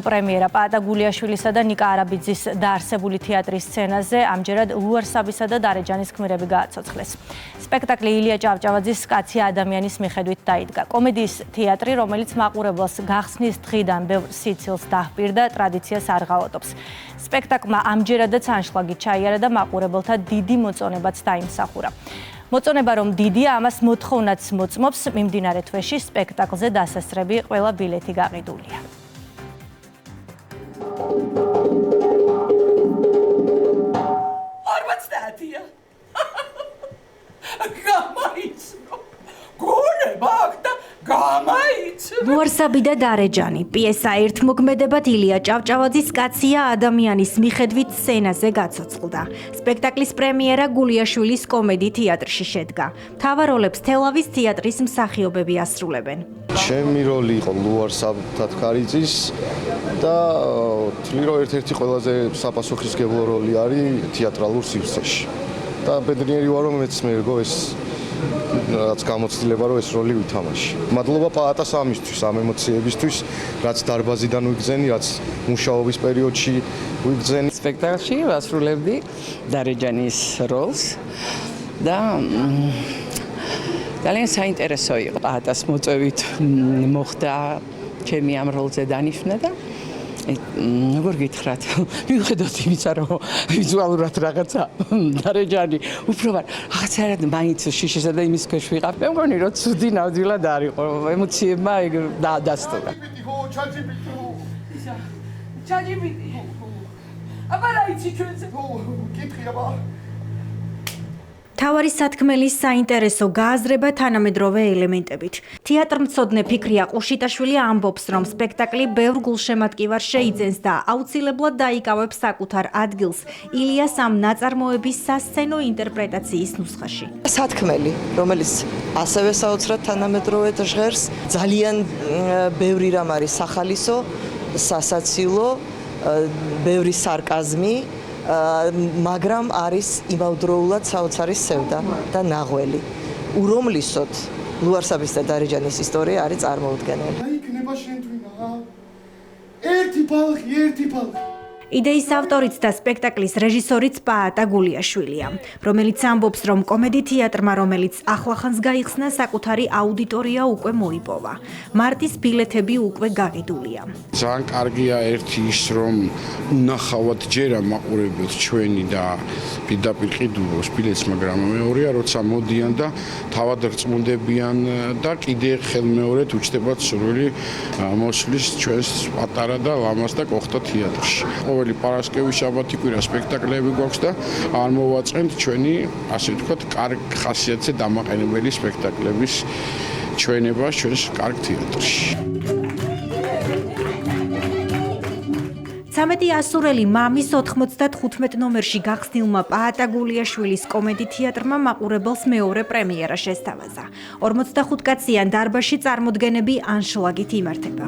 პრემიერა პაატა გულიაშვილისა და ნიკა არაბიძის დაარსებული თეატრის სცენაზე ამჯერად ლუარსაბისა და დარეჯანის ქმერები გააცოცხლეს. სპექტაკლი ილია ჭავჭავაძის კაცია ადამიანის მიხედვით დაიდგა. კომედიის თეატრი, რომელიც მაყურებელს გახსნის დღიდან ბევრ სიცილს დაჰპირდა, ტრადიციას არ ღალატობს. სპექტაკლმა ამჯერადაც ანშლაგი ჩაიარა და მაყურებელთა დიდი მოწონებაც დაიმსახურა. მოწონება რომ დიდია, ამას მოთხოვნაც მოწმობს, მიმდინარე თვეში სპექტაკლზე დასასრები ყველა ბილეთი გაყიდულია. ლუარსაბი და დარეჯანი პიესა ერთმოქმედებად ილია ჭავჭავაძის კაცია ადამიანის მიხედვით სცენაზე გაცოცხლდა. სპექტაკლის პრემიერა გულიაშვილის კომედი თეატრში შედგა. მთავარ როლებს თელავის თეატრის მსახიობები ასრულებენ. ჩემი როლი იყო ლუარსაბ თათქარიძის და თვლი რომ ერთ-ერთი ყველაზე საპასუხისმგებლო როლი არის თეატრალურ სივრცეში. და ბედნიერი ვარ რომ მეც მერგო ეს რაც გამოცდილება რომ ეს როლი ვითამაში. მადლობა პაატას ამისთვის, ამ ემოციებისთვის, რაც დარბაზიდან ვიგზენი, რაც მუშაობის პერიოდში ვიგზენი. სპექტაკლში ვასრულებდი დარეჯანის როლს და ძალიან საინტერესო იყო. პაატას მოწვევით მოხდა ჩემი ამ როლზე დანიშვნა და როგორ გითხრათ, მიუხედავად იმისა, რომ ვიზუალურად რაღაცა დარეჯანი უფრო რაღაცა მაინც შიშისა და იმის ქვეშ ვიყავ. მე მგონი რომ ცუდი ნამდვილად არ იყო, ემოციებმა დაადასტურა. ჩაჯიბიტი. აბა რა იცი ჩვენზე? კითხი აბა. თავარი სათქმელის საინტერესო გააზრება თანამედროვე ელემენტებით. თეატრმცოდნე ფიქრია ყუშიტაშვილი ამბობს, რომ სპექტაკლი ბევრ გულშემატკივარ შეიძენს და აუცილებლად დაიკავებს საკუთარ ადგილს ილიას ამ ნაწარმოების სასცენო ინტერპრეტაციის ნუსხაში. სათქმელი, რომელიც ასევე საოცრად თანამედროვედ ჟღერს, ძალიან ბევრი რამ არის სახალისო, სასაცილო, ბევრი სარკაზმი, მაგრამ არის იმავდროულად საოცარი სევდა და ნაღველი. ურომლისოდ ლუარსაბის და დარეჯანის ისტორია არის წარმოუდგენელი. იქნება შენთვინა. ერთი ბალხი. იდეის ავტორიც და სპექტაკლის რეჟისორიც პაატა გულიაშვილია, რომელიც ამბობს, რომ კომედი თეატრმა, რომელიც ახლახანს გაიხსნა, საკუთარი აუდიტორია უკვე მოიპოვა. მარტის ბილეთები უკვე გაყიდულია. ძალიან კარგია ერთი ის, რომ ნახავად ჯერა მაყურებელს ჩვენი და პირდაპირ ყიდულობს ბილეთს, მაგრამ მეორეა, როცა მოდიან და თავად რწმუნდებიან და კიდე ხელმეორედ უჩნდებათ სურვილი მოსვლის ჩვენს პატარა და ლამაზ და კოხთა თეატრში. ყოველი პარასკევის შაბათი კვირა სპექტაკლები გვაქვს და არ მოვაწყენთ ჩვენი, ასე ვთქვათ, კარგ ხასიათზე დამაყენებელი სპექტაკლების ჩვენება ჩვენს კარგ თეატრში. 13 ასურელი მამის 95 ნომერში გახსნილმა პაატა გულიაშვილის კომედი თეატრმა მაყურებელს მეორე პრემიერა შესთავაზა. 45 კაციან დარბაზში წარმოდგენები ანშლაგით იმართება.